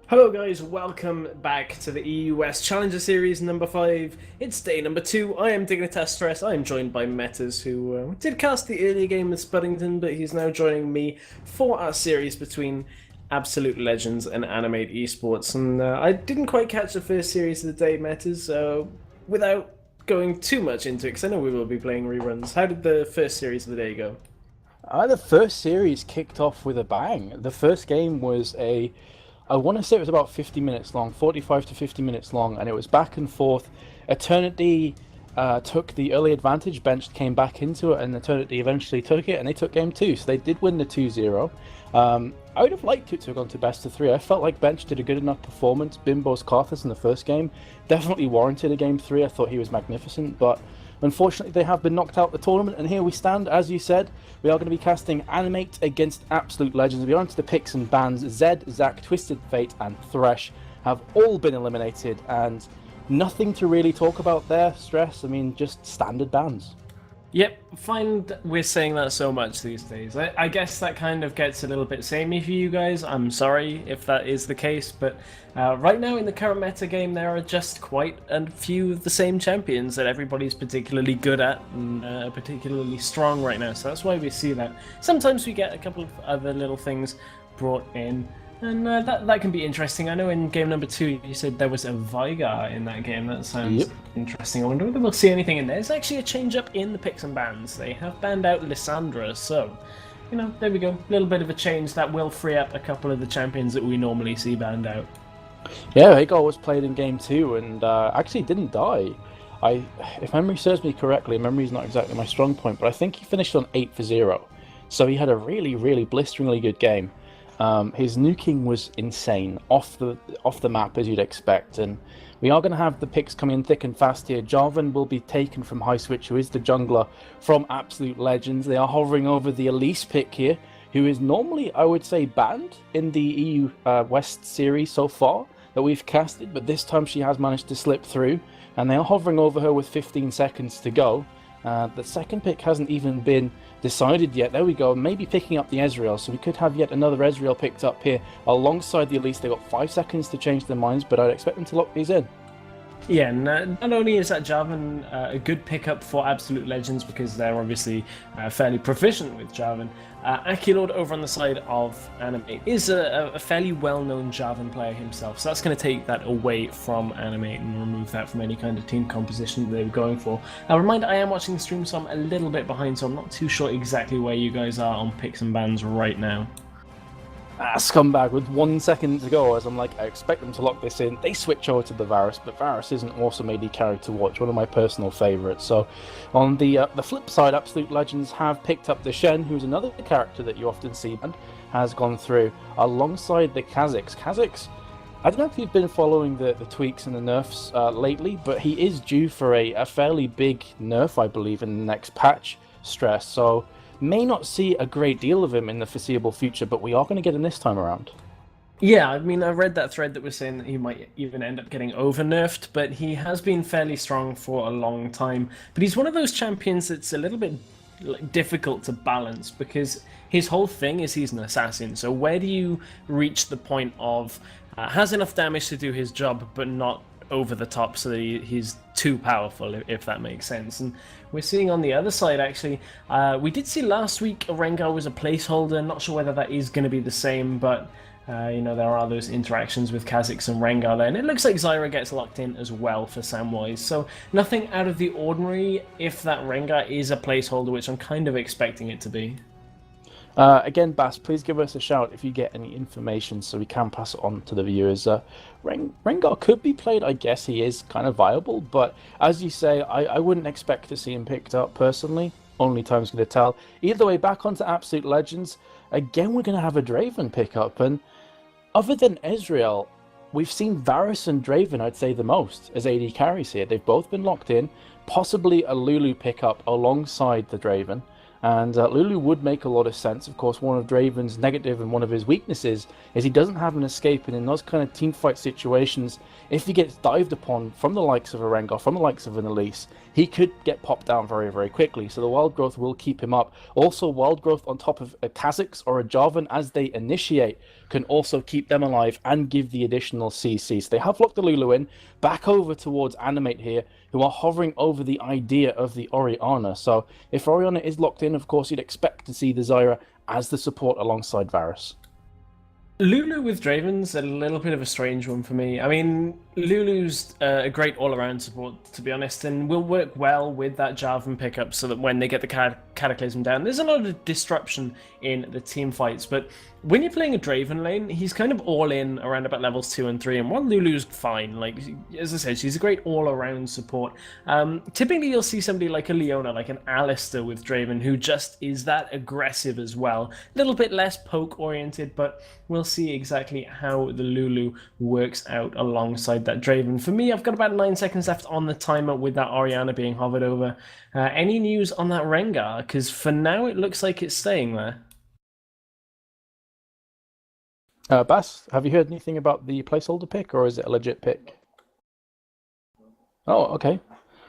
Hello guys, welcome back to the EU West Challenger Series number 5. It's day number 2. I am Dignitas. I am joined by Metas, who did cast the earlier game with Spuddington, but he's now joining me for our series between Absolute Legends and Animate Esports. And I didn't quite catch the first series of the day, Metas, without going too much into it, because I know we will be playing reruns. How did the first series of the day go? The first series kicked off with a bang. The first game was I want to say it was about 50 minutes long, 45 to 50 minutes long, and it was back and forth. Eternity took the early advantage, Bench came back into it, and Eternity eventually took it, and they took game 2, so they did win the 2-0. I would have liked it to have gone to best of 3. I felt like Bench did a good enough performance. Bimbo's Karthus in the first game definitely warranted a game 3. I thought he was magnificent, but unfortunately they have been knocked out of the tournament, and here we stand. As you said, we are going to be casting Animate against Absolute Legends. We're on to the picks and bans. Zed, Zac, Twisted Fate and Thresh have all been eliminated, and nothing to really talk about there. Stress, I mean, just standard bans. Yep, find we're saying that so much these days. I guess that kind of gets a little bit samey for you guys. I'm sorry if that is the case, but right now in the current meta game there are just quite a few of the same champions that everybody's particularly good at and particularly strong right now, so that's why we see that. Sometimes we get a couple of other little things brought in, and that can be interesting. I know in game number 2 you said there was a Vigar in that game. That sounds interesting. I wonder whether we'll see anything in there. There's actually a change up in the picks and bans. They have banned out Lissandra, so, you know, there we go. A little bit of a change that will free up a couple of the champions that we normally see banned out. Yeah, Hagar was played in game 2 and actually didn't die. If memory serves me correctly, memory is not exactly my strong point, but I think he finished on 8-0. So he had a really, really blisteringly good game. His nuking was insane, off the map as you'd expect, and we are going to have the picks coming in thick and fast here. Jarvan will be taken from High Switch, who is the jungler from Absolute Legends. They are hovering over the Elise pick here, who is normally, I would say, banned in the EU West series so far that we've casted, but this time she has managed to slip through, and they are hovering over her with 15 seconds to go. The second pick hasn't even been decided yet. There we go, maybe picking up the Ezreal, so we could have yet another Ezreal picked up here alongside the Elise. They've got 5 seconds to change their minds, but I'd expect them to lock these in. Yeah, not only is that Jarvan a good pickup for Absolute Legends because they're obviously fairly proficient with Jarvan, Akilord over on the side of Animate is a fairly well-known Jarvan player himself, so that's going to take that away from Animate and remove that from any kind of team composition that they were going for. Now, reminder, I am watching the stream, so I'm a little bit behind, so I'm not too sure exactly where you guys are on picks and bans right now. Scumbag with 1 second to go, as I'm like, I expect them to lock this in. They switch over to the Varus, but Varus is an awesome AD carry to watch, one of my personal favourites. So on the flip side, Absolute Legends have picked up the Shen, who's another character that you often see and has gone through, alongside the Kha'Zix. Kha'Zix, I don't know if you've been following the tweaks and the nerfs lately, but he is due for a fairly big nerf, I believe, in the next patch, Stress. So may not see a great deal of him in the foreseeable future, but we are going to get him this time around. Yeah, I mean, I read that thread that was saying that he might even end up getting over-nerfed, but he has been fairly strong for a long time. But he's one of those champions that's a little bit difficult to balance, because his whole thing is he's an assassin. So where do you reach the point of has enough damage to do his job, but not over the top so that he's too powerful, if that makes sense? And we're seeing on the other side, actually, we did see last week Rengar was a placeholder. Not sure whether that is going to be the same, but you know, there are those interactions with Kha'Zix and Rengar there, and it looks like Zyra gets locked in as well for Samwise, so nothing out of the ordinary if that Rengar is a placeholder, which I'm kind of expecting it to be. Again, Bass, please give us a shout if you get any information so we can pass it on to the viewers. Rengar could be played, I guess he is kind of viable, but as you say, I wouldn't expect to see him picked up personally. Only time's going to tell. Either way, back onto Absolute Legends. Again, we're going to have a Draven pick up, and other than Ezreal, we've seen Varus and Draven, I'd say, the most as AD carries here. They've both been locked in, possibly a Lulu pickup alongside the Draven. And Lulu would make a lot of sense. Of course, one of Draven's negative and one of his weaknesses is he doesn't have an escape, and in those kind of team fight situations, if he gets dived upon from the likes of a Rengar, from the likes of an Elise, he could get popped down very, very quickly. So the wild growth will keep him up. Also, wild growth on top of a Kha'Zix or a Jarvan as they initiate can also keep them alive and give the additional CC. So they have locked the Lulu in, back over towards Animate here, who are hovering over the idea of the Orianna. So if Orianna is locked in, of course, you'd expect to see the Zyra as the support alongside Varus. Lulu with Draven's a little bit of a strange one for me. I mean, Lulu's a great all-around support, to be honest, and will work well with that Jarvan pickup so that when they get the Cataclysm down, there's a lot of disruption in the team fights. But when you're playing a Draven lane, he's kind of all in around about levels 2 and 3, and while Lulu's fine, like, as I said, she's a great all-around support. Typically, you'll see somebody like a Leona, like an Alistair with Draven, who just is that aggressive as well. A little bit less poke-oriented, but we'll see exactly how the Lulu works out alongside that Draven. For me, I've got about 9 seconds left on the timer with that Orianna being hovered over. Any news on that Rengar? Because for now, it looks like it's staying there. Bass, have you heard anything about the placeholder pick, or is it a legit pick? Oh, okay.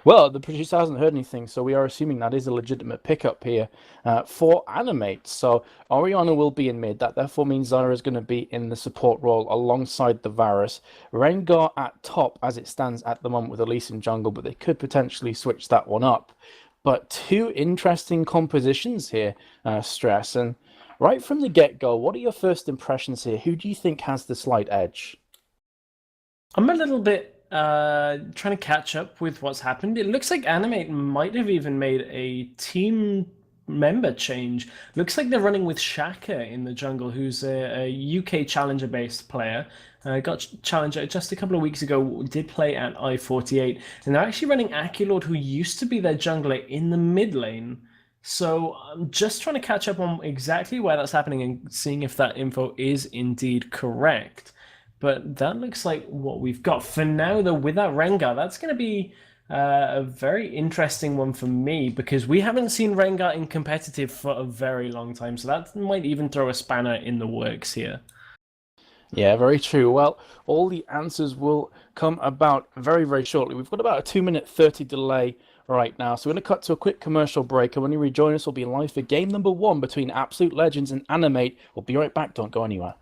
Well, the producer hasn't heard anything, so we are assuming that is a legitimate pickup here for Animate. So Orianna will be in mid. That therefore means Zyra is going to be in the support role alongside the Varus. Rengar at top as it stands at the moment with Elise in jungle, but they could potentially switch that one up. But two interesting compositions here, Stress. And right from the get-go, what are your first impressions here? Who do you think has the slight edge? I'm a little bit trying to catch up with what's happened. It looks like Animate might have even made a team member change. Looks like they're running with Shaka in the jungle, who's a UK Challenger-based player. Got Challenger just a couple of weeks ago, did play at I-48. And they're actually running Aculord, who used to be their jungler, in the mid lane. So I'm just trying to catch up on exactly where that's happening and seeing if that info is indeed correct. But that looks like what we've got. For now, though, with that Rengar, that's going to be a very interesting one for me because we haven't seen Rengar in competitive for a very long time. So that might even throw a spanner in the works here. Yeah, very true. Well, all the answers will come about very, very shortly. We've got about a 2-minute 30 delay right now. So we're going to cut to a quick commercial break. And when you rejoin us, we'll be live for game number 1 between Absolute Legends and Animate. We'll be right back. Don't go anywhere.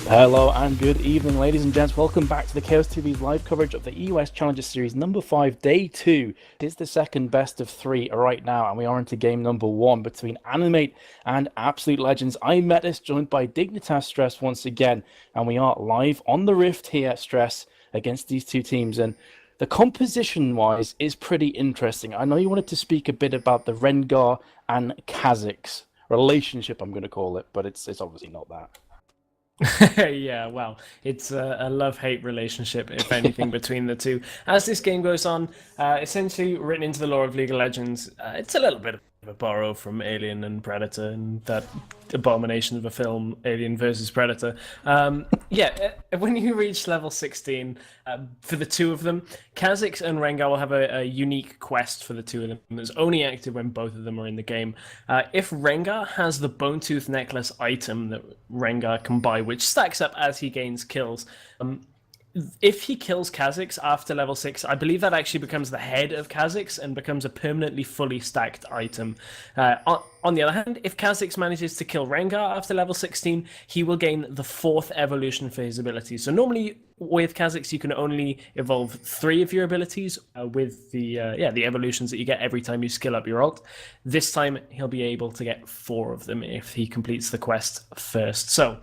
Hello and good evening, ladies and gents. Welcome back to the Kaostv live coverage of the US Challenger Series number 5, day 2. It is the second best of 3 right now, and we are into game number 1 between Animate and Absolute Legends. I'm Metis, joined by Dignitas Stress once again, and we are live on the Rift here, Stress, against these two teams. And the composition-wise is pretty interesting. I know you wanted to speak a bit about the Rengar and Kha'Zix relationship, I'm going to call it, but it's obviously not that. Yeah, well, it's a love-hate relationship, if anything, between the two. As this game goes on, essentially written into the lore of League of Legends, it's a little bit of a borrow from Alien and Predator and that abomination of a film, Alien versus Predator. When you reach level 16, for the two of them, Kha'Zix and Rengar will have a unique quest for the two of them that's only active when both of them are in the game. If Rengar has the Bone Tooth Necklace item that Rengar can buy, which stacks up as he gains kills, if he kills Kha'Zix after level 6, I believe that actually becomes the head of Kha'Zix and becomes a permanently fully stacked item. On the other hand, if Kha'Zix manages to kill Rengar after level 16, he will gain the 4th evolution for his abilities. So normally with Kha'Zix, you can only evolve 3 of your abilities with the evolutions that you get every time you skill up your ult. This time, he'll be able to get 4 of them if he completes the quest first. So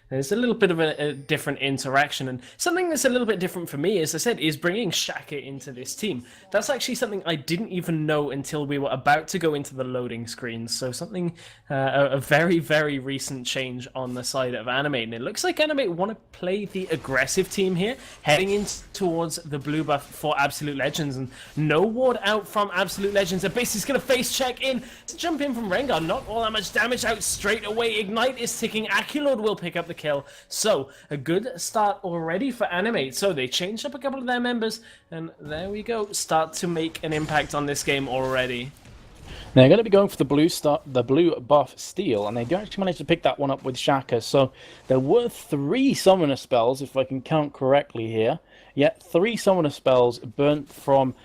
there's a little bit of a different interaction, and something that's a little bit different for me, as I said, is bringing Shaka into this team. That's actually something I didn't even know until we were about to go into the loading screens, so something, a very, very recent change on the side of Animate, and it looks like Animate want to play the aggressive team here, heading in towards the blue buff for Absolute Legends, and no ward out from Absolute Legends. Abyss is going to face check in to jump in from Rengar, not all that much damage out straight away. Ignite is ticking, Akulord will pick up the kill. So a good start already for Animate. So they changed up a couple of their members, and there we go, start to make an impact on this game already. They're going to be going for the blue buff Steel, and they do actually manage to pick that one up with Shaka. So there were 3 summoner spells, if I can count correctly here. Yet 3 summoner spells burnt from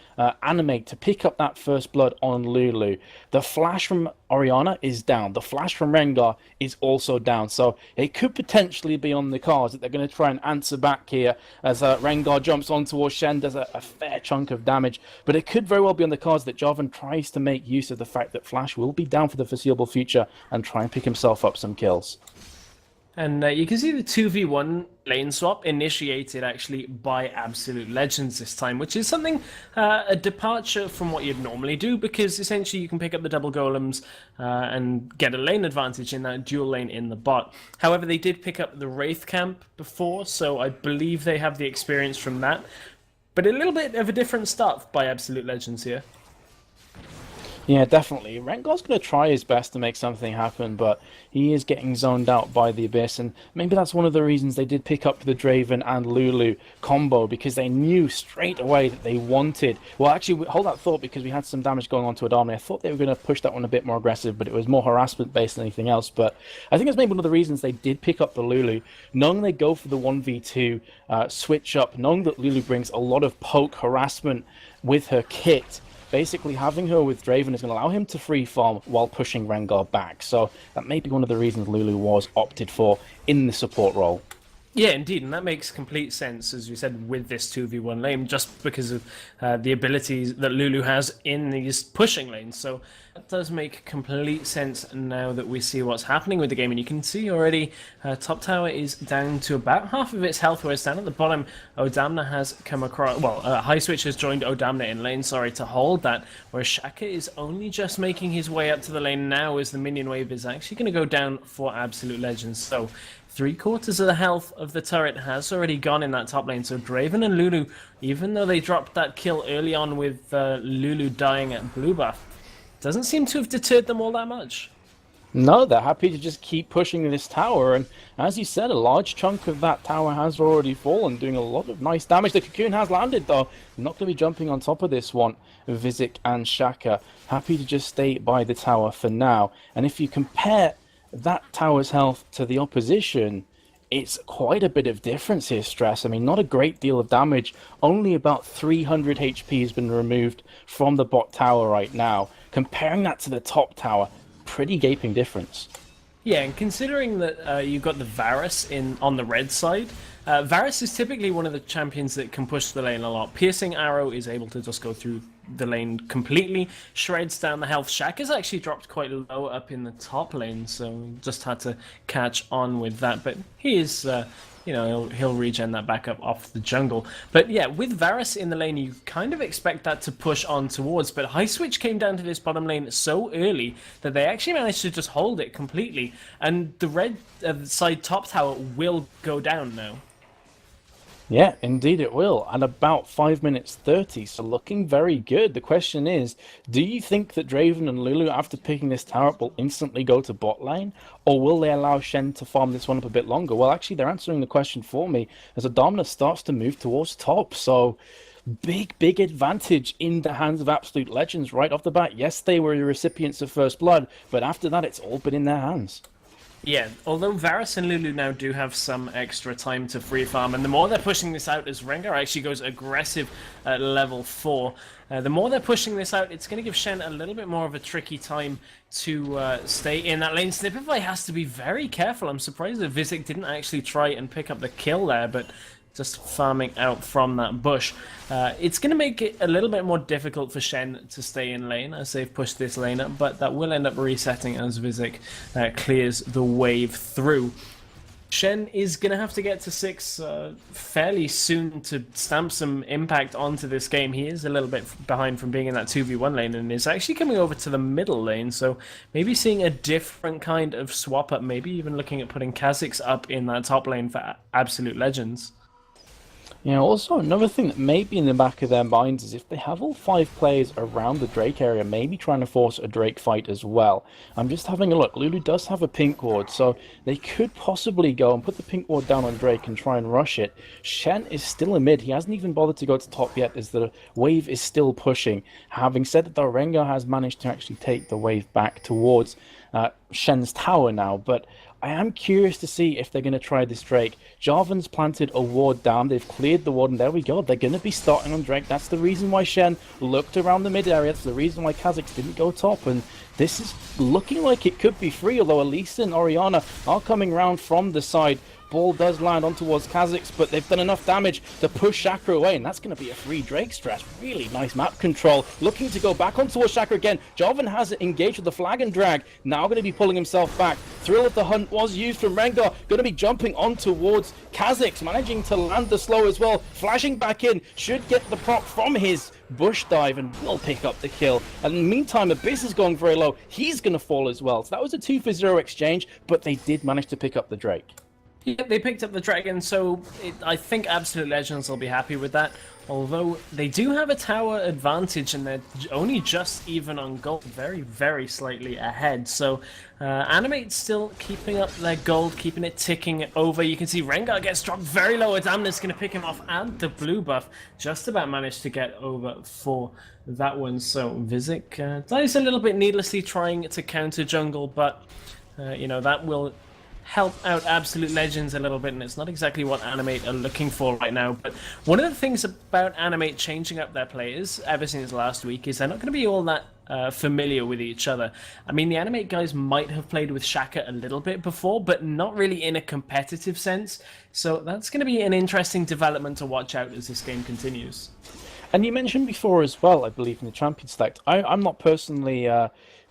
Animate to pick up that first blood on Lulu. The flash from Orianna is down. The flash from Rengar is also down. So it could potentially be on the cards that they're going to try and answer back here as Rengar jumps on towards Shen, does a fair chunk of damage. But it could very well be on the cards that Jarvan tries to make use of the fact that Flash will be down for the foreseeable future and try and pick himself up some kills. And you can see the 2v1 lane swap initiated actually by Absolute Legends this time, which is something, a departure from what you'd normally do, because essentially you can pick up the double golems and get a lane advantage in that dual lane in the bot. However, they did pick up the Wraith camp before, so I believe they have the experience from that. But a little bit of a different start by Absolute Legends here. Yeah, definitely. Rengar's going to try his best to make something happen, but he is getting zoned out by the Abyss, and maybe that's one of the reasons they did pick up the Draven and Lulu combo, because they knew straight away that they wanted... Well, actually, hold that thought, because we had some damage going on to Adamni. I thought they were going to push that one a bit more aggressive, but it was more harassment-based than anything else. But I think that's maybe one of the reasons they did pick up the Lulu, knowing they go for the 1v2 switch up, knowing that Lulu brings a lot of poke harassment with her kit. Basically, having her with Draven is going to allow him to free farm while pushing Rengar back. So that may be one of the reasons Lulu was opted for in the support role. Yeah, indeed, and that makes complete sense, as we said, with this 2v1 lane, just because of the abilities that Lulu has in these pushing lanes. So that does make complete sense now that we see what's happening with the game. And you can see already top tower is down to about half of its health, whereas down at the bottom, Odamna has come across... Well, High Switch has joined Odamna in lane, to hold that, whereas Shaka is only just making his way up to the lane now, as the minion wave is actually going to go down for Absolute Legends. So 3/4 of the health of the turret has already gone in that top lane. So Draven and Lulu, even though they dropped that kill early on with Lulu dying at blue buff, doesn't seem to have deterred them all that much. No, they're happy to just keep pushing this tower, and as you said, a large chunk of that tower has already fallen, doing a lot of nice damage. The cocoon has landed, though. Not going to be jumping on top of this one. Vizik and Shaka happy to just stay by the tower for now. And if you compare that tower's health to the opposition, it's quite a bit of difference here, Stress. I mean, not a great deal of damage. Only about 300 HP has been removed from the bot tower right now. Comparing that to the top tower, pretty gaping difference. Yeah, and considering that you've got the Varus on the red side, Varus is typically one of the champions that can push the lane a lot. Piercing Arrow is able to just go through the lane completely, shreds down the health. Shaka's actually dropped quite low up in the top lane, so just had to catch on with that. But he is, he'll regen that back up off the jungle. But yeah, with Varus in the lane, you kind of expect that to push on towards. But High Switch came down to this bottom lane so early that they actually managed to just hold it completely. And the red side top tower will go down now. Yeah, indeed it will. And about 5 minutes 30, so looking very good. The question is, do you think that Draven and Lulu, after picking this tower up, will instantly go to bot lane? Or will they allow Shen to farm this one up a bit longer? Well, actually, they're answering the question for me as Adamna starts to move towards top. So, big advantage in the hands of Absolute Legends right off the bat. Yes, they were the recipients of First Blood, but after that, it's all been in their hands. Yeah, although Varus and Lulu now do have some extra time to free farm, and the more they're pushing this out as Rengar actually goes aggressive at level 4, the more they're pushing this out, it's going to give Shen a little bit more of a tricky time to stay in that lane. Snipify has to be very careful. I'm surprised that Vizic didn't actually try and pick up the kill there, but just farming out from that bush. It's going to make it a little bit more difficult for Shen to stay in lane as they've pushed this lane up, but that will end up resetting as Vizic clears the wave through. Shen is going to have to get to 6 fairly soon to stamp some impact onto this game. He is a little bit behind from being in that 2v1 lane and is actually coming over to the middle lane, so maybe seeing a different kind of swap up, maybe even looking at putting Kha'Zix up in that top lane for Absolute Legends. You know, also another thing that may be in the back of their minds is if they have all 5 players around the Drake area, maybe trying to force a Drake fight as well. I'm just having a look. Lulu does have a pink ward, so they could possibly go and put the pink ward down on Drake and try and rush it. Shen is still in mid. He hasn't even bothered to go to top yet as the wave is still pushing. Having said that, though, Rengar has managed to actually take the wave back towards Shen's tower now, but I am curious to see if they're going to try this Drake. Jarvan's planted a ward down. They've cleared the ward, and there we go. They're going to be starting on Drake. That's the reason why Shen looked around the mid area. That's the reason why Kha'Zix didn't go top. And this is looking like it could be free, although Elisa and Orianna are coming round from the side. Ball does land on towards Kha'Zix, but they've done enough damage to push Shaka away, and that's going to be a free Drake strat. Really nice map control. Looking to go back on towards Shaka again. Jarvan has engaged with the flag and drag. Now going to be pulling himself back. Thrill of the Hunt was used from Rengar. Going to be jumping on towards Kha'Zix, managing to land the slow as well. Flashing back in. Should get the prop from his bush dive and will pick up the kill. And in the meantime, Abyss is going very low. He's going to fall as well. So that was a 2-for-0 exchange, but they did manage to pick up the Drake. Yeah, they picked up the dragon, so I think Absolute Legends will be happy with that. Although they do have a tower advantage and they're only just even on gold, very, very slightly ahead. So Animate still keeping up their gold, keeping it ticking over. You can see Rengar gets dropped very low. Adamna's going to pick him off, and the blue buff just about managed to get over for that one. So Vizic dies a little bit needlessly trying to counter jungle, but that will help out Absolute Legends a little bit, and it's not exactly what Animate are looking for right now. But one of the things about Animate changing up their players ever since last week is they're not going to be all that familiar with each other. I mean, the Animate guys might have played with Shaka a little bit before, but not really in a competitive sense. So that's going to be an interesting development to watch out as this game continues. And you mentioned before as well, I believe, in the Champion Select. I'm not personally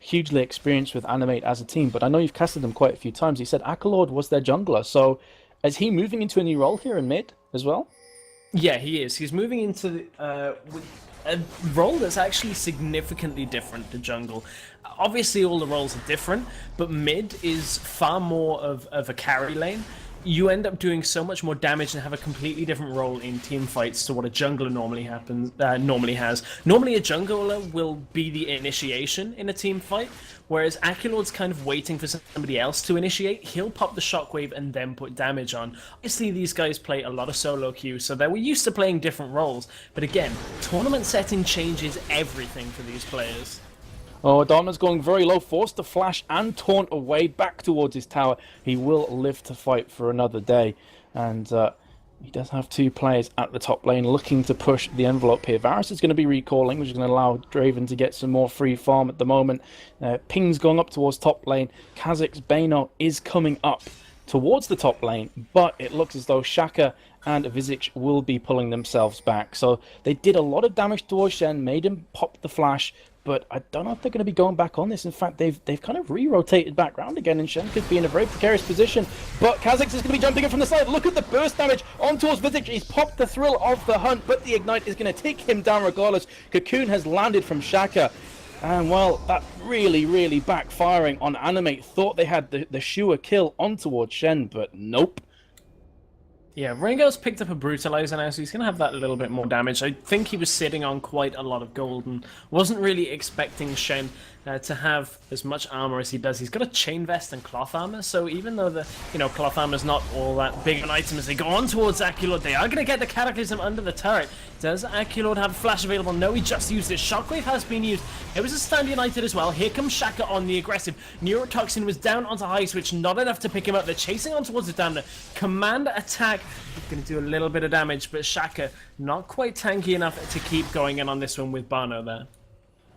hugely experienced with Animate as a team, but I know you've casted them quite a few times. You said Akalord was their jungler, so is he moving into a new role here in mid as well? Yeah, he is. He's moving into a role that's actually significantly different to jungle. Obviously, all the roles are different, but mid is far more of a carry lane. You end up doing so much more damage and have a completely different role in team fights to what a jungler normally has. Normally a jungler will be the initiation in a team fight, whereas Akulord's kind of waiting for somebody else to initiate. He'll pop the shockwave and then put damage on. Obviously these guys play a lot of solo queue, so they were used to playing different roles. But again, tournament setting changes everything for these players. Oh, Adamna's going very low, forced to flash and taunt away back towards his tower. He will live to fight for another day. And He does have two players at the top lane looking to push the envelope here. Varus is going to be recalling, which is going to allow Draven to get some more free farm at the moment. Ping's going up towards top lane. Kha'Zix's Bano is coming up towards the top lane, but it looks as though Shaka and Visage will be pulling themselves back. So they did a lot of damage towards Shen, made him pop the flash, but I don't know if they're going to be going back on this. In fact, they've kind of re-rotated back round again, and Shen could be in a very precarious position. But Kha'Zix is going to be jumping in from the side. Look at the burst damage on towards Visage. He's popped the thrill of the hunt, but the Ignite is going to take him down regardless. Cocoon has landed from Shaka. And, well, that really, really backfiring on Animate. Thought they had the sure kill on towards Shen, but nope. Yeah, Ringo's picked up a Brutalizer now, so he's going to have that little bit more damage. I think he was sitting on quite a lot of gold and wasn't really expecting Shen to have as much armor as he does. He's got a chain vest and cloth armor, so even though the cloth armor's not all that big of an item as they go on towards Aculord, they are going to get the Cataclysm under the turret. Does Aculord have flash available? No, he just used it. Shockwave has been used. It was a Stand United as well. Here comes Shaka on the aggressive. Neurotoxin was down onto high switch, not enough to pick him up. They're chasing on towards the Damner. Command attack. Going to do a little bit of damage, but Shaka not quite tanky enough to keep going in on this one with Bano there.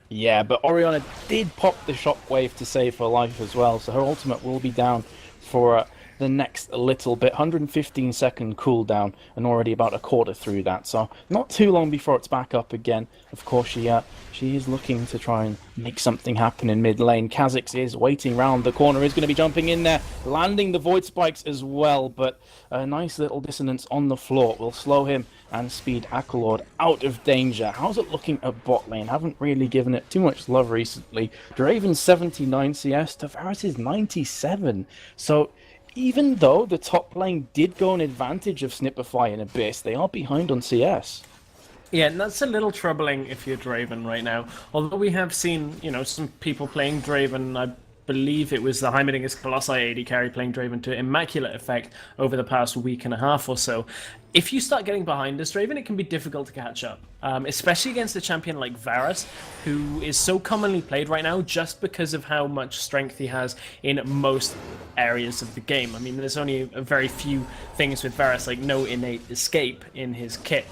Yeah, but Orianna did pop the shockwave to save her life as well, so her ultimate will be down for the next little bit. 115-second cooldown, and already about a quarter through that, so not too long before it's back up again. Of course, she is looking to try and make something happen in mid lane. Kha'Zix is waiting round the corner, is going to be jumping in there, landing the Void Spikes as well, but a nice little dissonance on the floor will slow him and speed Aculord out of danger. How's it looking at bot lane? Haven't really given it too much love recently. Draven's 79 CS, Tavares is 97, so even though the top lane did go an advantage of Snipify and Abyss, they are behind on CS. Yeah, and that's a little troubling if you're Draven right now. Although we have seen, some people playing Draven, I believe it was the Heimerdinger Colossi AD carry playing Draven to immaculate effect over the past week and a half or so. If you start getting behind as Draven, it can be difficult to catch up, especially against a champion like Varus, who is so commonly played right now just because of how much strength he has in most areas of the game. I mean, there's only a very few things with Varus, like no innate escape in his kit.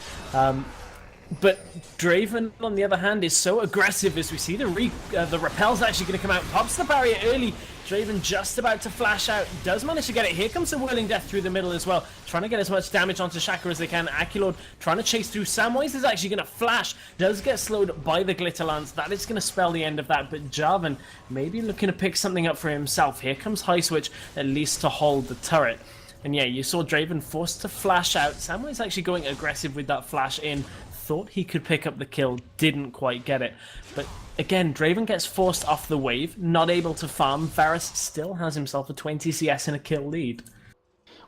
But Draven, on the other hand, is so aggressive as we see the repel's actually going to come out, pops the barrier early. Draven just about to flash out, does manage to get it. Here comes the Whirling Death through the middle as well, trying to get as much damage onto Shaka as they can. Aculord trying to chase through. Samwise is actually going to flash, does get slowed by the Glitter Lance. That is going to spell the end of that, but Jarvan maybe looking to pick something up for himself. Here comes High Switch, at least to hold the turret. And yeah, you saw Draven forced to flash out. Samwise actually going aggressive with that flash in. Thought he could pick up the kill, didn't quite get it. But again, Draven gets forced off the wave, not able to farm. Varus still has himself a 20 CS and a kill lead.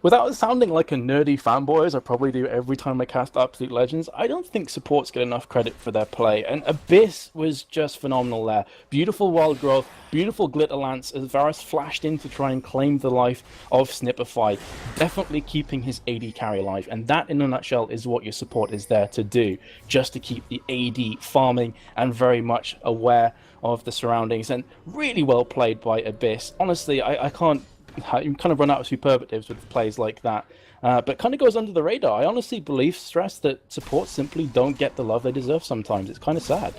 Without sounding like a nerdy fanboy, as I probably do every time I cast Absolute Legends, I don't think supports get enough credit for their play, and Abyss was just phenomenal there. Beautiful wild growth, beautiful glitter lance as Varus flashed in to try and claim the life of Snipify, definitely keeping his AD carry alive, and that in a nutshell is what your support is there to do, just to keep the AD farming and very much aware of the surroundings, and really well played by Abyss. Honestly, I can't... You kind of run out of superlatives with plays like that, but kind of goes under the radar. I honestly stress that supports simply don't get the love they deserve sometimes. It's kind of sad.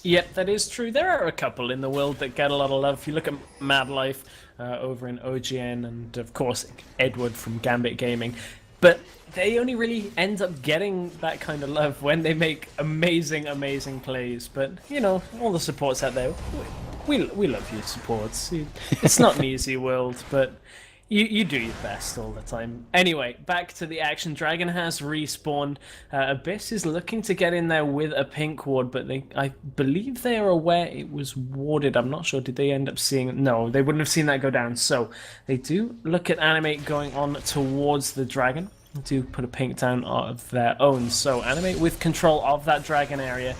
Yep, that is true. There are a couple in the world that get a lot of love. If you look at Mad Life over in OGN, and of course Edward from Gambit Gaming, but they only really end up getting that kind of love when they make amazing, amazing plays. But, all the supports out there, we love you, supports. It's not an easy world, but you do your best all the time. Anyway, back to the action. Dragon has respawned. Abyss is looking to get in there with a pink ward, but I believe they are aware it was warded. I'm not sure. Did they end up seeing it? No, they wouldn't have seen that go down. So they do look at Animate going on towards the dragon. They do put a pink down of their own. So Animate with control of that dragon area.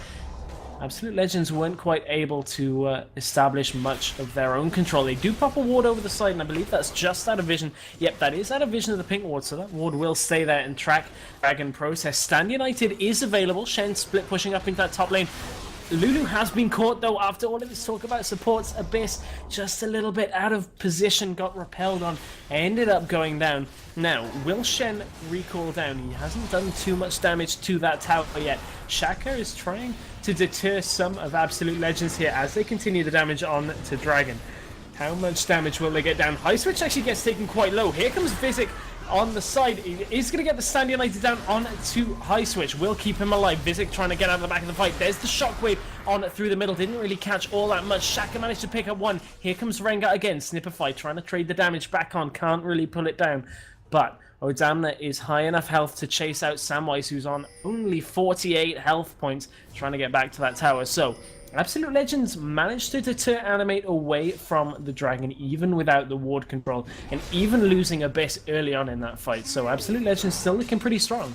Absolute Legends weren't quite able to establish much of their own control. They do pop a ward over the side, and I believe that's just out of vision. Yep, that is out of vision of the pink ward, so that ward will stay there and track Dragon process. Stand United is available. Shen split pushing up into that top lane. Lulu has been caught though after all of this talk about supports. Abyss just a little bit out of position, got repelled on, ended up going down. Now, will Shen recall down? He hasn't done too much damage to that tower yet. Shaka is trying to deter some of Absolute Legends here as they continue the damage on to Dragon. How much damage will they get down? High Switch actually gets taken quite low. Here comes Vizic on the side. He's going to get the Stand United down on to High Switch. Will keep him alive. Vizic trying to get out of the back of the fight. There's the Shockwave on through the middle. Didn't really catch all that much. Shaka managed to pick up one. Here comes Rengar again. Snipper fight. Trying to trade the damage back on. Can't really pull it down. But Odamna is high enough health to chase out Samwise, who's on only 48 health points, trying to get back to that tower. So Absolute Legends managed to deter Animate away from the Dragon, even without the ward control, and even losing Abyss early on in that fight. So Absolute Legends still looking pretty strong.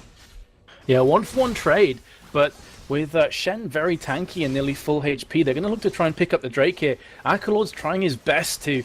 Yeah, 1-for-1 trade, but with Shen very tanky and nearly full HP, they're going to look to try and pick up the Drake here. Arcalord's trying his best to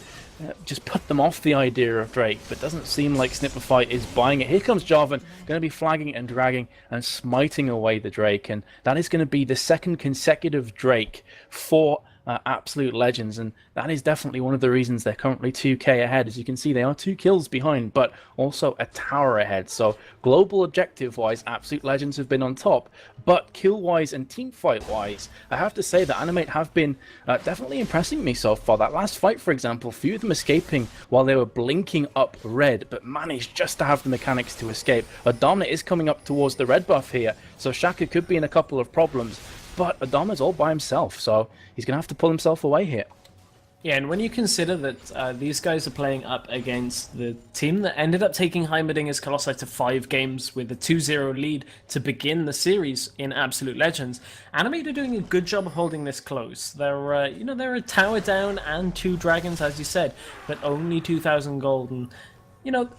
just put them off the idea of Drake, but doesn't seem like Snipperfight is buying it. Here comes Jarvan, going to be flagging and dragging and smiting away the Drake, and that is going to be the second consecutive Drake for Absolute Legends, and that is definitely one of the reasons they're currently 2k ahead. As you can see, they are 2 kills behind, but also a tower ahead. So global objective-wise, Absolute Legends have been on top, but kill-wise and teamfight-wise, I have to say that Animate have been definitely impressing me so far. That last fight, for example, few of them escaping while they were blinking up red, but managed just to have the mechanics to escape. Adamna is coming up towards the red buff here, so Shaka could be in a couple of problems. But Adama's all by himself, so he's going to have to pull himself away here. Yeah, and when you consider that these guys are playing up against the team that ended up taking Heimerdinger's Colossi to 5 games with a 2-0 lead to begin the series in Absolute Legends, Animate are doing a good job of holding this close. They're, they're a tower down and 2 dragons, as you said, but only 2,000 gold. And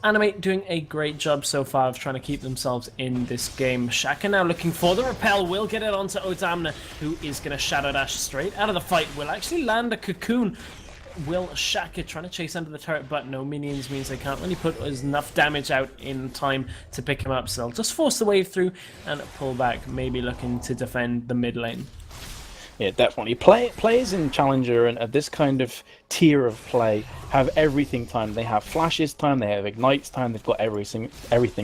Animate doing a great job so far of trying to keep themselves in this game. Shaka now looking for the repel, will get it onto Odamna, who is going to Shadow Dash straight out of the fight. Will actually land a cocoon. Will Shaka trying to chase under the turret, but no minions means they can't really put enough damage out in time to pick him up. So they'll just force the wave through and pull back, maybe looking to defend the mid lane. Yeah, definitely. Players in Challenger and this kind of tier of play have everything time. They have flashes time, they have ignites time, they've got everything.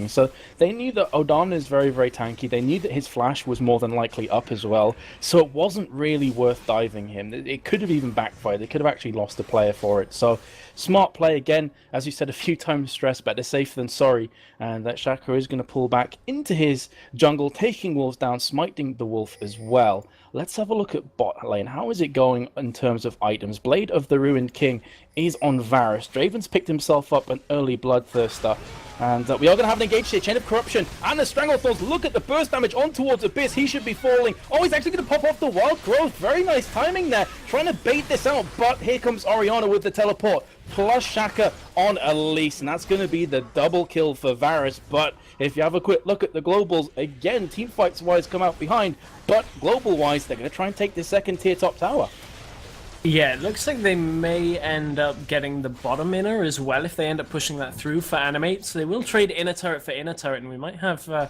So they knew that Odamna is very, very tanky. They knew that his flash was more than likely up as well. So it wasn't really worth diving him. It could have even backfired. They could have actually lost a player for it. So smart play again, as you said a few times, stress, better safe than sorry. And that Shaka is going to pull back into his jungle, taking wolves down, smiting the wolf as well. Let's have a look at bot lane. How is it going in terms of items? Blade of the Ruined King is on Varus. Draven's picked himself up an early Bloodthirster. And we are going to have an engage here. Chain of Corruption and the Stranglethorns. Look at the burst damage on towards Abyss. He should be falling. Oh, he's actually going to pop off the Wild Growth. Very nice timing there. Trying to bait this out. But here comes Orianna with the teleport. Plus Shaka on Elise. And that's going to be the double kill for Varus. But if you have a quick look at the globals, again, team fights wise come out behind. But global wise, they're going to try and take the second tier top tower. Yeah, it looks like they may end up getting the bottom inner as well if they end up pushing that through for Animate. So they will trade inner turret for inner turret, and we might have a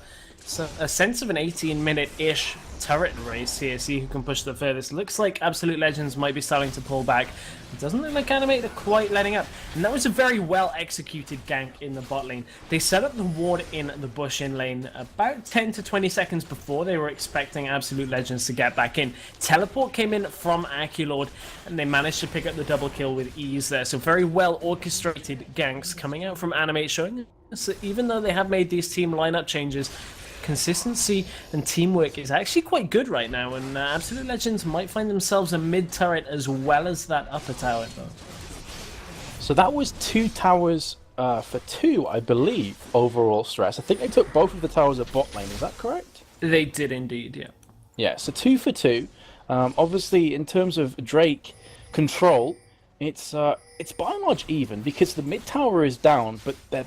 sense of an 18-minute-ish turret race here, see who can push the furthest. Looks like Absolute Legends might be starting to pull back. It doesn't look like Animate are quite letting up. And that was a very well-executed gank in the bot lane. They set up the ward in the bush in lane about 10 to 20 seconds before they were expecting Absolute Legends to get back in. Teleport came in from Arcalord, and they managed to pick up the double kill with ease there. So very well-orchestrated ganks coming out from Animate, showing us that even though they have made these team lineup changes, consistency and teamwork is actually quite good right now, and Absolute Legends might find themselves a mid turret as well as that upper tower though. So that was 2 towers for 2, I believe, overall stress. I think they took both of the towers at bot lane, is that correct? They did indeed, yeah. Yeah, so 2 for 2. Obviously, in terms of Drake control, it's by and large even, because the mid tower is down, but they're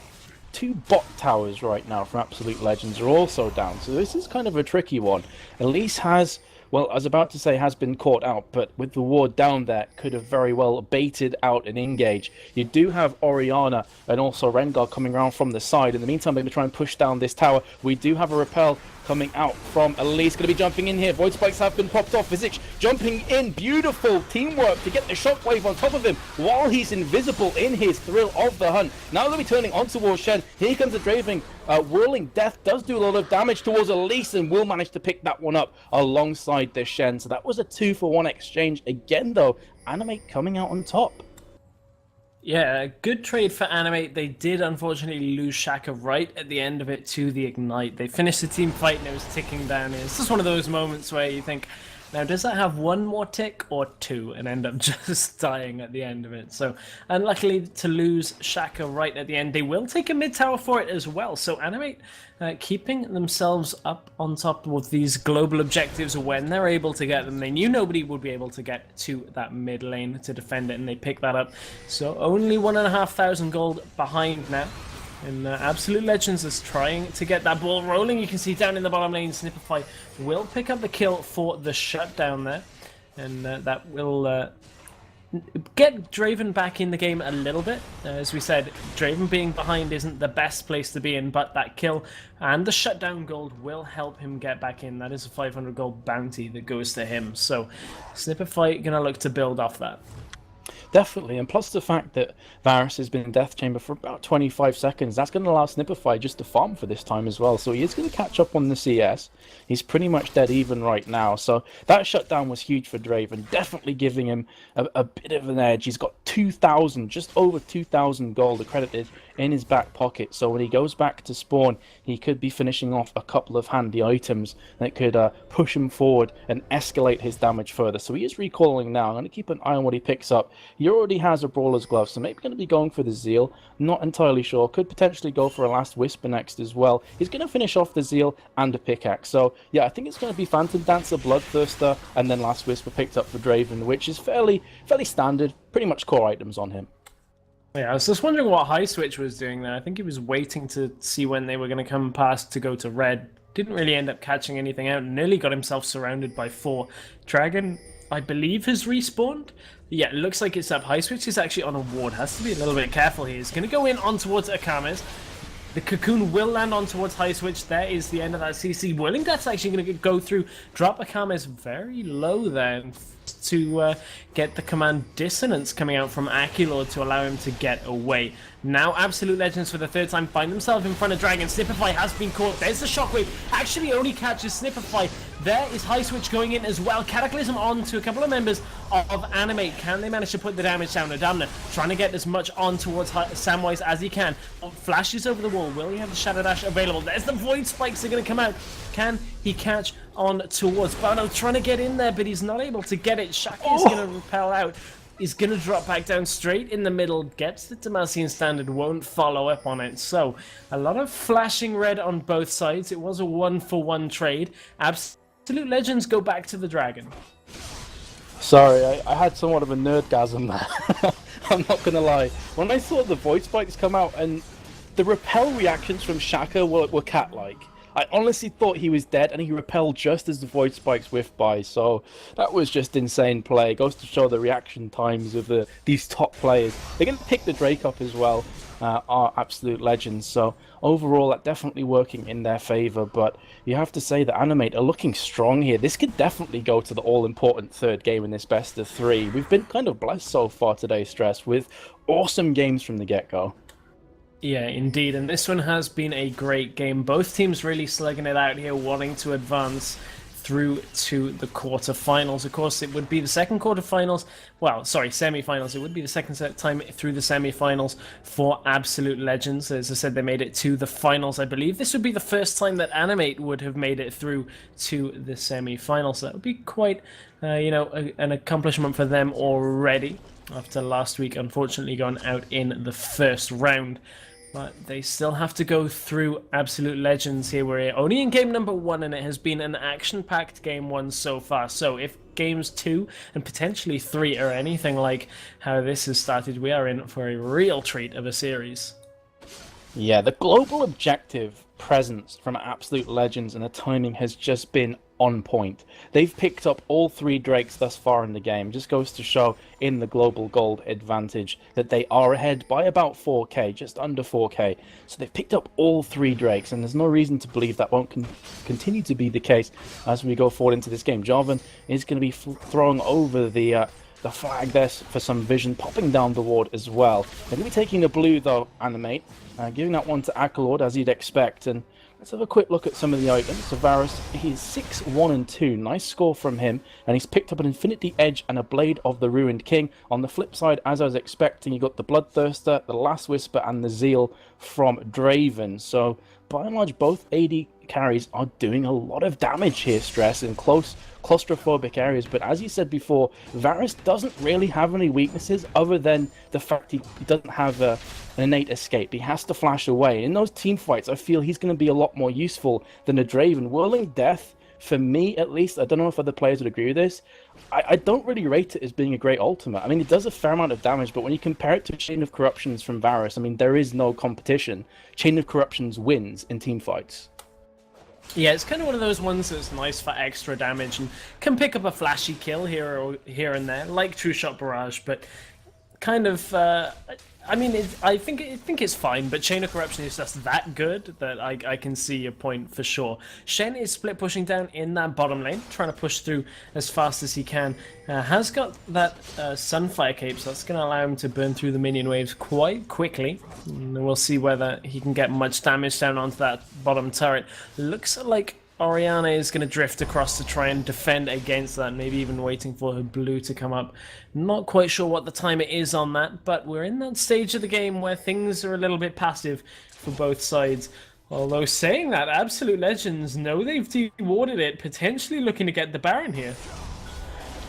2 bot towers right now from Absolute Legends are also down, so this is kind of a tricky one. Elise has, well, I was about to say has been caught out, but with the ward down there, could have very well baited out an engage. You do have Orianna and also Rengar coming around from the side. In the meantime, they're going to try and push down this tower. We do have a repel coming out from Elise. Going to be jumping in here. Void Spikes have been popped off. Visage jumping in. Beautiful teamwork to get the shockwave on top of him while he's invisible in his thrill of the hunt. Now they'll be turning on towards Shen. Here comes the Draven. Whirling Death does do a lot of damage towards Elise and will manage to pick that one up alongside the Shen. So that was a 2-for-1 exchange again, though. Animate coming out on top. Yeah, good trade for Animate. They did unfortunately lose Shaka right at the end of it to the Ignite. They finished the team fight and it was ticking down. It's just one of those moments where you think, now does that have one more tick or two, and end up just dying at the end of it? So unluckily to lose Shaka right at the end. They will take a mid tower for it as well. So Animate keeping themselves up on top with these global objectives when they're able to get them. They knew nobody would be able to get to that mid lane to defend it, and they pick that up. So only 1,500 gold behind now. And Absolute Legends is trying to get that ball rolling. You can see down in the bottom lane, Snipify will pick up the kill for the shutdown there. And that will get Draven back in the game a little bit. As we said, Draven being behind isn't the best place to be in, but that kill and the shutdown gold will help him get back in. That is a 500 gold bounty that goes to him. So Snipify going to look to build off that. Definitely, and plus the fact that Varus has been in Death Chamber for about 25 seconds, that's going to allow Snipify just to farm for this time as well. So he is going to catch up on the CS. He's pretty much dead even right now. So that shutdown was huge for Draven, definitely giving him a bit of an edge. He's got 2,000, just over 2,000 gold accredited in his back pocket. So when he goes back to spawn, he could be finishing off a couple of handy items that could push him forward and escalate his damage further. So he is recalling now. I'm going to keep an eye on what he picks up. He already has a Brawler's Glove, so maybe going to be going for the Zeal. Not entirely sure. Could potentially go for a Last Whisper next as well. He's going to finish off the Zeal and a Pickaxe. So yeah, I think it's going to be Phantom Dancer, Bloodthirster, and then Last Whisper picked up for Draven, which is fairly standard. Pretty much core items on him. Yeah, I was just wondering what High Switch was doing there. I think he was waiting to see when they were going to come past to go to red. Didn't really end up catching anything out. Nearly got himself surrounded by 4. Dragon, I believe, has respawned. Yeah, it looks like it's up. High Switch is actually on a ward. Has to be a little bit careful here. He's going to go in on towards Akames. The Cocoon will land on towards High Switch. There is the end of that CC. Whirling Death's actually going to go through, drop Akames very low there to get the command Dissonance coming out from Akilord to allow him to get away. Now Absolute Legends for the 3rd time find themselves in front of Dragon. Snipify has been caught. There's the Shockwave. Actually only catches Snipify. There is High Switch going in as well. Cataclysm on to a couple of members of Animate. Can they manage to put the damage down? Adamna trying to get as much on towards Samwise as he can. Flashes over the wall. Will he have the Shadow Dash available? There's the Void Spikes are going to come out. Can he catch on towards Bono? Trying to get in there, but he's not able to get it. Shaka is going to repel out. He's going to drop back down straight in the middle. Gets the Demacian Standard. Won't follow up on it. So, a lot of flashing red on both sides. It was a 1-for-1 trade. Absolute Legends go back to the Dragon. Sorry, I had somewhat of a nerdgasm there. I'm not going to lie. When I saw the Void Spikes come out and the repel reactions from Shaka were cat-like. I honestly thought he was dead, and he repelled just as the Void Spikes whiffed by, so that was just insane play. Goes to show the reaction times of these top players. They're going to pick the Drake up as well, are Absolute Legends, so overall that definitely working in their favour, but you have to say that Animate are looking strong here. This could definitely go to the all-important 3rd game in this best of 3. We've been kind of blessed so far today, Stress, with awesome games from the get-go. Yeah, indeed, and this one has been a great game. Both teams really slugging it out here, wanting to advance through to the quarterfinals. Of course, it would be the second quarterfinals. Well, sorry, semifinals. It would be the second time through the semifinals for Absolute Legends. As I said, they made it to the finals, I believe. This would be the first time that Animate would have made it through to the semifinals. So that would be quite, an accomplishment for them already. After last week, unfortunately, going out in the first round. But they still have to go through Absolute Legends here. We're only in game number 1, and it has been an action-packed game 1 so far. So if games 2 and potentially 3 are anything like how this has started, we are in for a real treat of a series. Yeah, the global objective presence from Absolute Legends and the timing has just been on point. They've picked up all 3 Drakes thus far in the game. Just goes to show in the global gold advantage that they are ahead by about 4k, just under 4k. So they've picked up all 3 Drakes, and there's no reason to believe that won't continue to be the case as we go forward into this game. Jarvan is going to be throwing over the flag there for some vision, popping down the ward as well. They're going to be taking the blue though, Animate, giving that one to Akalord as you'd expect. And let's have a quick look at some of the items. So Varus, he's 6-1-2, nice score from him, and he's picked up an Infinity Edge and a Blade of the Ruined King. On the flip side, as I was expecting, you got the Bloodthirster, the Last Whisper, and the Zeal from Draven. So by and large, both AD carries are doing a lot of damage here, Stress, in close claustrophobic areas. But as you said before, Varus doesn't really have any weaknesses other than the fact he doesn't have an innate escape. He has to flash away. In those team fights, I feel he's going to be a lot more useful than a Draven. Whirling Death, for me at least, I don't know if other players would agree with this, I don't really rate it as being a great ultimate. I mean, it does a fair amount of damage, but when you compare it to Chain of Corruptions from Varus, I mean, there is no competition. Chain of Corruptions wins in team fights. Yeah, it's kind of one of those ones that's nice for extra damage and can pick up a flashy kill here and there, like True Shot Barrage, but kind of, I mean, I think it's fine, but Chain of Corruption is just that good that I can see your point for sure. Shen is split pushing down in that bottom lane, trying to push through as fast as he can. Has got that Sunfire Cape, so that's going to allow him to burn through the minion waves quite quickly. And we'll see whether he can get much damage down onto that bottom turret. Looks like Orianna is going to drift across to try and defend against that, maybe even waiting for her blue to come up. Not quite sure what the timer is on that, but we're in that stage of the game where things are a little bit passive for both sides. Although saying that, Absolute Legends know they've dewarded it, potentially looking to get the Baron here.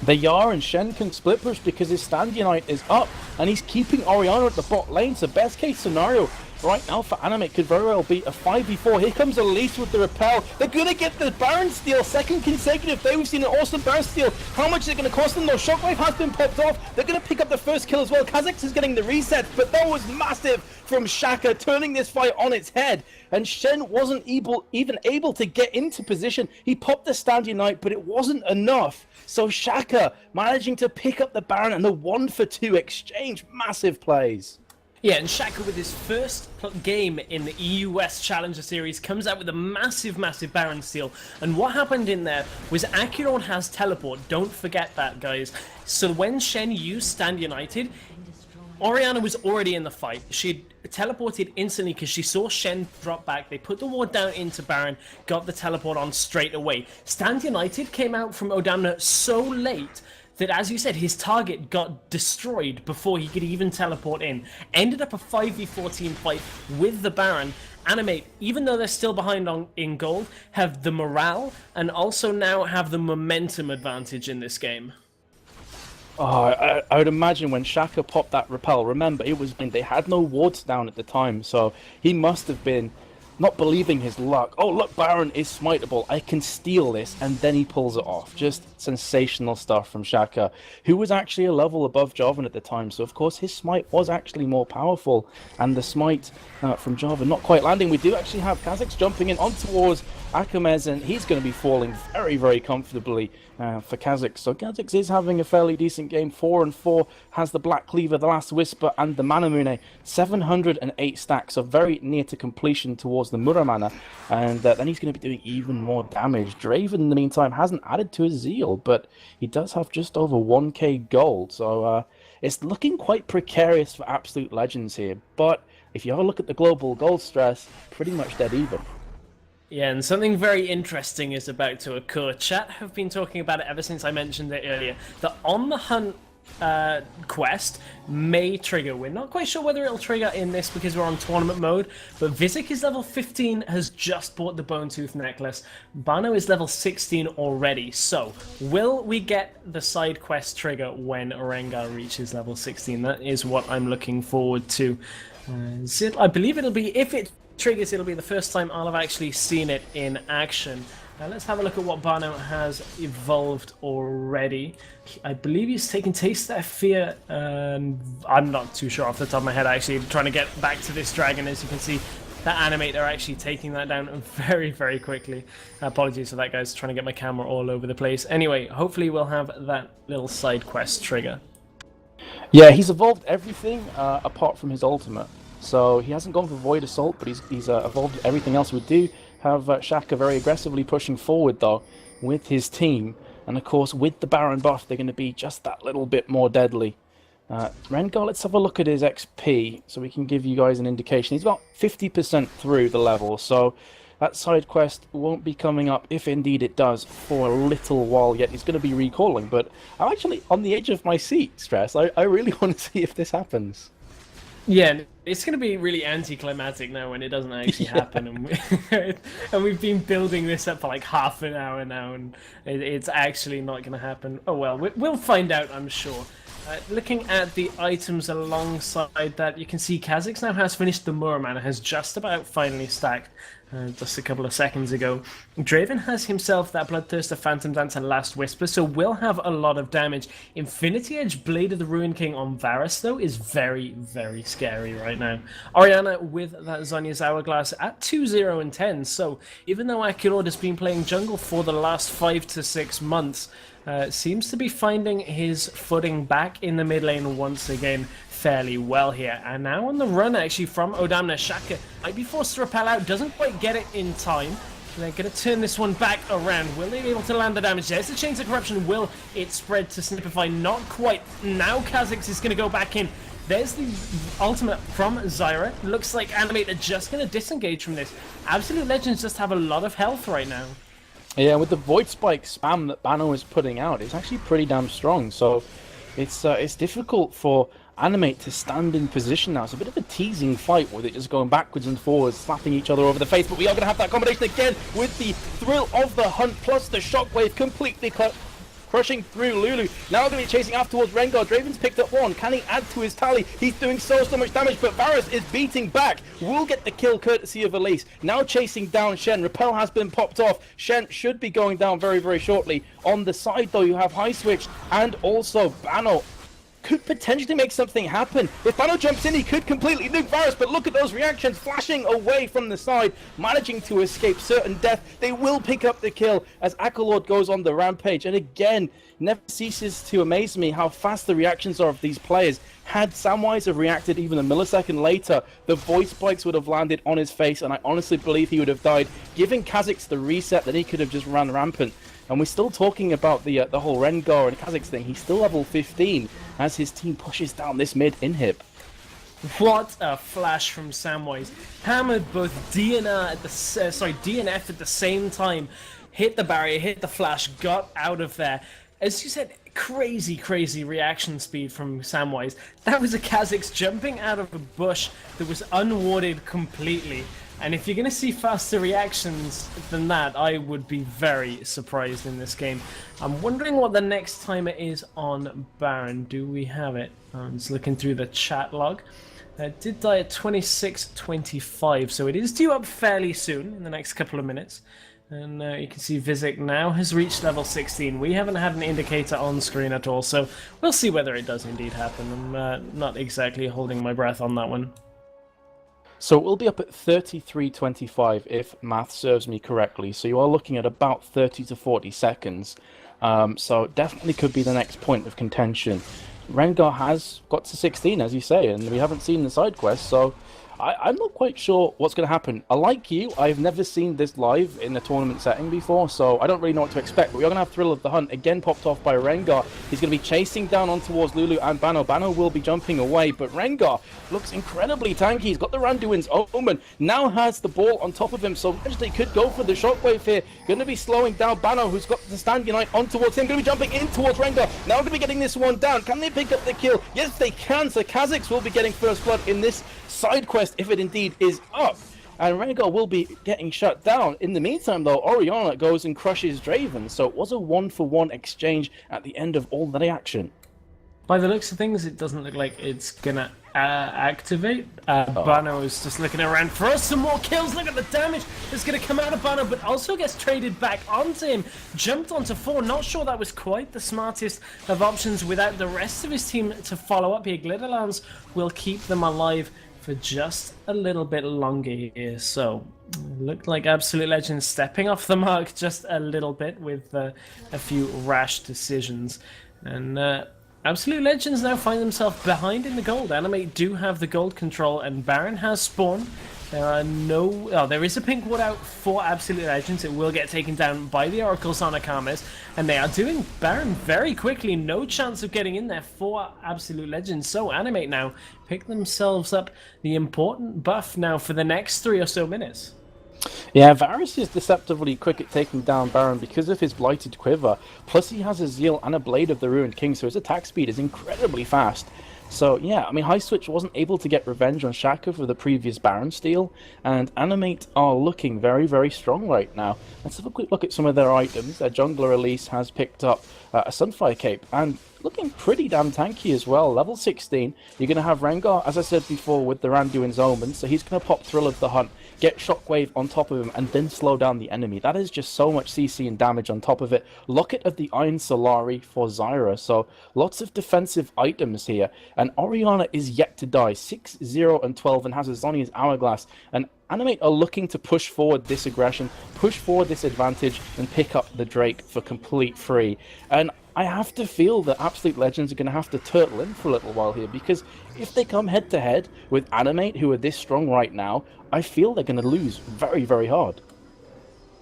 They are, and Shen can split push because his Stand Unite is up, and he's keeping Orianna at the bot lane, so best case scenario right now for Animate could very well be a 5v4. Here comes Elise with the repel. They're gonna get the Baron steal, second consecutive day. We've seen an awesome Baron steal. How much is it gonna cost them though? Shockwave has been popped off. They're gonna pick up the first kill as well. Kha'Zix is getting the reset, but that was massive from Shaka, turning this fight on its head. And Shen wasn't even able to get into position. He popped the Stand Unite, but it wasn't enough. So Shaka managing to pick up the Baron and the 1-for-2 exchange. Massive plays. Yeah, and Shaka with his first game in the EU West Challenger Series comes out with a massive Baron steal. And what happened in there was Acheron has teleport. Don't forget that, guys. So when Shen used Stand United, Orianna was already in the fight. She teleported instantly because she saw Shen drop back. They put the ward down into Baron, got the teleport on straight away. Stand United came out from Odamna so late that, as you said, his target got destroyed before he could even teleport in. Ended up a 5v4 team fight with the Baron. Animate, even though they're still behind in gold, have the morale and also now have the momentum advantage in this game. Oh, I would imagine when Shaka popped that repel, remember, it was they had no wards down at the time, so he must have been not believing his luck. Oh, look, Baron is smiteable. I can steal this. And then he pulls it off. Just sensational stuff from Shaka, who was actually a level above Jarvan at the time. So, of course, his smite was actually more powerful. And the smite from Jarvan not quite landing. We do actually have Kha'Zix jumping in on towards Akamez, and he's going to be falling very, very comfortably for Kha'Zix. So Kha'Zix is having a fairly decent game. 4-4, has the Black Cleaver, the Last Whisper, and the Manamune. 708 stacks, so very near to completion towards the Muramana. And then he's going to be doing even more damage. Draven, in the meantime, hasn't added to his Zeal, but he does have just over 1k gold. So it's looking quite precarious for Absolute Legends here. But if you have a look at the global gold Stress, pretty much dead even. Yeah, and something very interesting is about to occur. Chat have been talking about it ever since I mentioned it earlier. The On the Hunt quest may trigger. We're not quite sure whether it'll trigger in this because we're on tournament mode, but Vizik is level 15, has just bought the Bone Tooth necklace. Bano is level 16 already. So, will we get the side quest trigger when Rengar reaches level 16? That is what I'm looking forward to. I believe it'll be, if it triggers, it'll be the first time I'll have actually seen it in action. Now let's have a look at what Bano has evolved already. I believe he's taken Taste Their Fear, and I'm not too sure off the top of my head actually. Trying to get back to this dragon, as you can see, that Animate are actually taking that down very, very quickly. Apologies for that, guys. Trying to get my camera all over the place. Anyway, hopefully we'll have that little side quest trigger. Yeah, he's evolved everything apart from his ultimate. So he hasn't gone for Void Assault, but he's evolved everything else. We do have Shaka very aggressively pushing forward, though, with his team. And of course, with the Baron buff, they're going to be just that little bit more deadly. Rengar, let's have a look at his XP, so we can give you guys an indication. He's about 50% through the level, so that side quest won't be coming up, if indeed it does, for a little while yet. He's going to be recalling, but I'm actually on the edge of my seat, Stress. I really want to see if this happens. Yeah, it's going to be really anticlimactic now when it doesn't actually happen, and we've been building this up for like half an hour now, and it's actually not going to happen. Oh well, we'll find out, I'm sure. Looking at the items alongside that, you can see Kha'Zix now has finished the Muramana, has just about finally stacked just a couple of seconds ago. Draven has himself that Bloodthirster, Phantom Dance, and Last Whisper, so will have a lot of damage. Infinity Edge Blade of the Ruin King on Varus, though, is very, very scary right now. Orianna with that Zhonya's Hourglass at 2-0 and 10, so even though Akurod has been playing jungle for the last 5 to 6 months, seems to be finding his footing back in the mid lane once again fairly well here. And now on the run actually from Odamna. Shaka might be forced to repel out, doesn't quite get it in time. They're going to turn this one back around. Will they be able to land the damage? There's the Chains of Corruption. Will it spread to Snipify? Not quite. Now Kha'Zix is going to go back in. There's the ultimate from Zyra. Looks like Animate are just going to disengage from this. Absolute Legends just have a lot of health right now. Yeah, with the Void Spike spam that Bano is putting out, it's actually pretty damn strong. So it's difficult for Animate to stand in position now. It's a bit of a teasing fight with it just going backwards and forwards, slapping each other over the face. But we are going to have that combination again with the thrill of the hunt plus the shockwave completely crushing through Lulu. Now going to be chasing after towards Rengar. Draven's picked up one. Can he add to his tally? He's doing so much damage, but Varus is beating back. Will get the kill courtesy of Elise. Now chasing down Shen. Repel has been popped off. Shen should be going down very, very shortly. On the side, though, you have High Switch and also Bano. Could potentially make something happen. If Bano jumps in, he could completely nuke Varus, but look at those reactions, flashing away from the side, managing to escape certain death. They will pick up the kill as Akalord goes on the rampage, and again, never ceases to amaze me how fast the reactions are of these players. Had Samwise have reacted even a millisecond later, the Void Spikes would have landed on his face, and I honestly believe he would have died, giving Kha'Zix the reset that he could have just ran rampant. And we're still talking about the whole Rengar and Kha'Zix thing. He's still level 15 as his team pushes down this mid inhib. What a flash from Samwise. Hammered both DNF at the same time. Hit the barrier, hit the flash, got out of there. As you said, crazy reaction speed from Samwise. That was a Kha'Zix jumping out of a bush that was unwarded completely. And if you're going to see faster reactions than that, I would be very surprised in this game. I'm wondering what the next timer is on Baron. Do we have it? I'm just looking through the chat log. It did die at 26:25, so it is due up fairly soon, in the next couple of minutes. And you can see Vizic now has reached level 16. We haven't had an indicator on screen at all, so we'll see whether it does indeed happen. I'm not exactly holding my breath on that one. So we'll be up at 33:25 if math serves me correctly. So you are looking at about 30 to 40 seconds. So definitely could be the next point of contention. Rengar has got to 16, as you say, and we haven't seen the side quest, so I'm not quite sure what's going to happen. Like you, I've never seen this live in a tournament setting before, so I don't really know what to expect. But we're going to have Thrill of the Hunt, again popped off by Rengar. He's going to be chasing down on towards Lulu and Bano. Bano will be jumping away, but Rengar looks incredibly tanky. He's got the Randuin's Omen, now has the ball on top of him, so eventually could go for the shockwave here. Going to be slowing down Bano, who's got the Stand Unite on towards him. Going to be jumping in towards Rengar. Now going to be getting this one down. Can they pick up the kill? Yes, they can. So Kha'Zix will be getting first blood in this side quest if it indeed is up, and Rengar will be getting shut down. In the meantime, though, Orianna goes and crushes Draven, so it was a 1-for-1 exchange at the end of all the action. By the looks of things, it doesn't look like it's gonna activate. Bano is just looking around for some more kills. Look at the damage that's gonna come out of Bano, but also gets traded back onto him. Jumped onto 4. Not sure that was quite the smartest of options without the rest of his team to follow up here. Glitterlands will keep them alive for for just a little bit longer here. So, looked like Absolute Legends stepping off the mark just a little bit with a few rash decisions. And Absolute Legends now find themselves behind in the gold. Animate do have the gold control, and Baron has spawn. There are no... Oh, there is a pink ward out for Absolute Legends. It will get taken down by the Oracle Sonakamis. And they are doing Baron very quickly. No chance of getting in there for Absolute Legends. So Animate now pick themselves up the important buff now for the next 3 or so minutes. Yeah, Varus is deceptively quick at taking down Baron because of his Blighted Quiver. Plus he has a Zeal and a Blade of the Ruined King, so his attack speed is incredibly fast. So yeah, I mean, High Switch wasn't able to get revenge on Shaka for the previous Baron steal, and Animate are looking very, very strong right now. Let's have a quick look at some of their items. Their jungler Elise has picked up a Sunfire Cape, and looking pretty damn tanky as well. Level 16, you're going to have Rengar, as I said before, with the Randuin's Omen, so he's going to pop Thrill of the Hunt, get Shockwave on top of him, and then slow down the enemy. That is just so much CC and damage on top of it. Locket of the Iron Solari for Zyra, so lots of defensive items here. And Orianna is yet to die, 6, 0, and 12, and has Azonia's Hourglass. And Animate are looking to push forward this aggression, push forward this advantage, and pick up the Drake for complete free. And I have to feel that Absolute Legends are going to have to turtle in for a little while here, because if they come head-to-head with Animate, who are this strong right now, I feel they're going to lose very, very hard.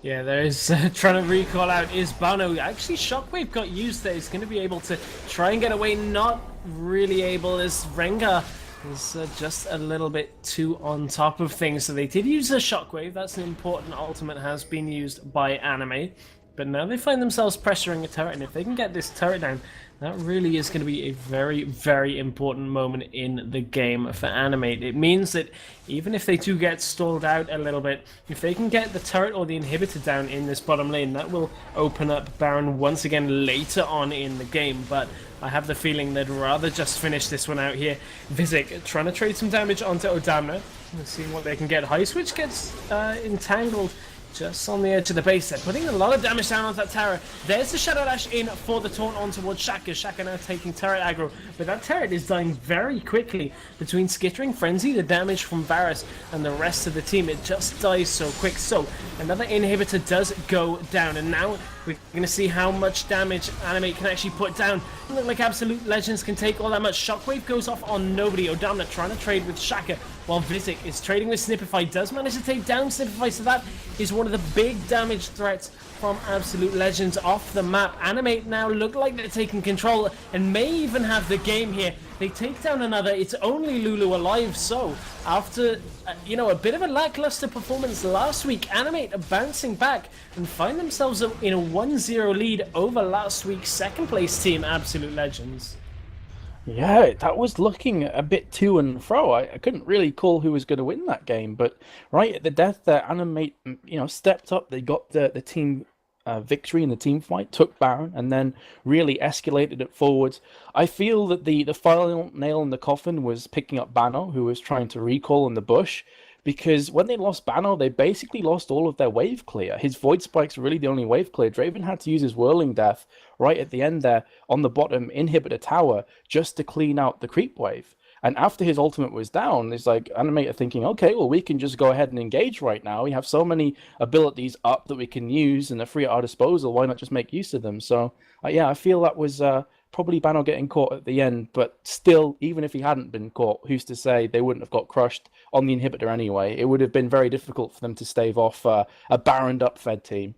Yeah, there is trying to recall out is Bano. Actually, Shockwave got used there. He's going to be able to try and get away. Not really able as Rengar is just a little bit too on top of things. So they did use a Shockwave. That's an important ultimate, has been used by Anime. But now they find themselves pressuring a turret, and if they can get this turret down, that really is going to be a very, very important moment in the game for Animate. It means that even if they do get stalled out a little bit, if they can get the turret or the inhibitor down in this bottom lane, that will open up Baron once again later on in the game. But I have the feeling they'd rather just finish this one out here. Vizik trying to trade some damage onto Odamna, and seeing what they can get. High Switch gets entangled just on the edge of the base there, putting a lot of damage down onto that tower. There's the Shadow Dash in for the taunt on towards Shaka. Shaka now taking turret aggro, but that turret is dying very quickly. Between Skittering Frenzy, the damage from Varus, and the rest of the team, it just dies so quick. So another inhibitor does go down, and now we're going to see how much damage Animate can actually put down. It look like Absolute Legends can take all that much. Shockwave goes off on nobody. Odamna trying to trade with Shaka, while Vizik is trading with Snipify. Does manage to take down Snipify, so that is one of the big damage threats from Absolute Legends off the map. Animate now look like they're taking control and may even have the game here. They take down another. It's only Lulu alive. So after a bit of a lackluster performance last week, Animate are bouncing back and find themselves in a 1-0 lead over last week's second place team, Absolute Legends. Yeah, that was looking a bit to and fro. I couldn't really call who was going to win that game, but right at the death there, Animate, stepped up. They got the team victory in the team fight, took Baron, and then really escalated it forwards. I feel that the final nail in the coffin was picking up Bano, who was trying to recall in the bush, because when they lost Bano, they basically lost all of their wave clear. His Void Spike's really the only wave clear. Draven had to use his Whirling Death right at the end there on the bottom inhibitor tower just to clean out the creep wave. And after his ultimate was down, it's like Animate are thinking, okay, well, we can just go ahead and engage right now. We have so many abilities up that we can use and they're free at our disposal. Why not just make use of them? So, yeah, I feel that was probably Bano getting caught at the end. But still, even if he hadn't been caught, who's to say they wouldn't have got crushed on the inhibitor anyway? It would have been very difficult for them to stave off a Baroned up Fed team.